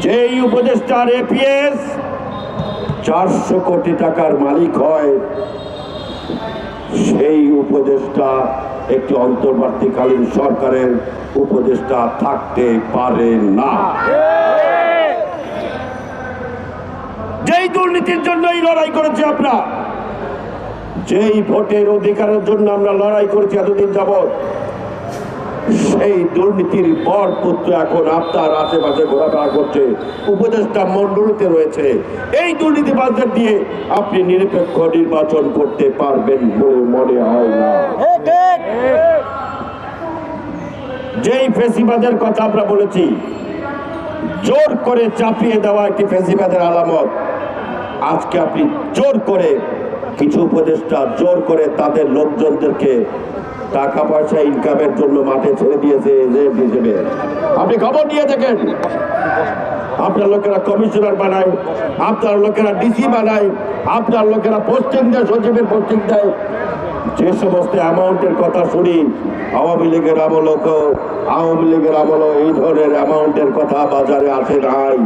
যেই উপদেষ্টার এপিএস 400 কোটি টাকার মালিক হয়, সেই উপদেষ্টা একটি অন্তর্বর্তীকালীন সরকারের উপদেষ্টা থাকতে পারে না। যেই দুর্নীতির জন্যই লড়াই করেছে আমরা, যেই ভোটের অধিকারের জন্য আমরা লড়াই করেছি এতদিন যাবৎ, সেই দুর্নীতির বর পুত্র এখন আপনার আশেপাশে ঘোরাফেরা করছে, উপদেষ্টা মন্ডলীতে রয়েছে। এই দুর্নীতিবাজদের দিয়ে আপনি নিরপেক্ষ নির্বাচন করতে পারবেন বলে মনে হয় না। যেই ফেসিবাদের কথা আমরা বলেছি, জোর করে চাপিয়ে দেওয়া একটি ফেসিবাদের আলামত। আজকে আপনি জোর করে কিছু উপদেষ্টা জোর করে তাদের লোকজনদেরকে টাকা পয়সা ইনকামের জন্য মাঠে ছেড়ে দিয়েছে এজেন্ট হিসেবে। আপনি খবর নিয়ে দেখেন, আপনার লোকেরা কমিশনার বানায়, আপনার লোকেরা ডিসি বানায়, আপনার লোকেরা পোস্টিং দেয়, সচিবের পোস্টিং দেয়। যে সমস্ত অ্যামাউন্টের কথা শুনি, আওয়ামী লীগের আমলও এই ধরনের অ্যামাউন্টের কথা বাজারে আসে নাই।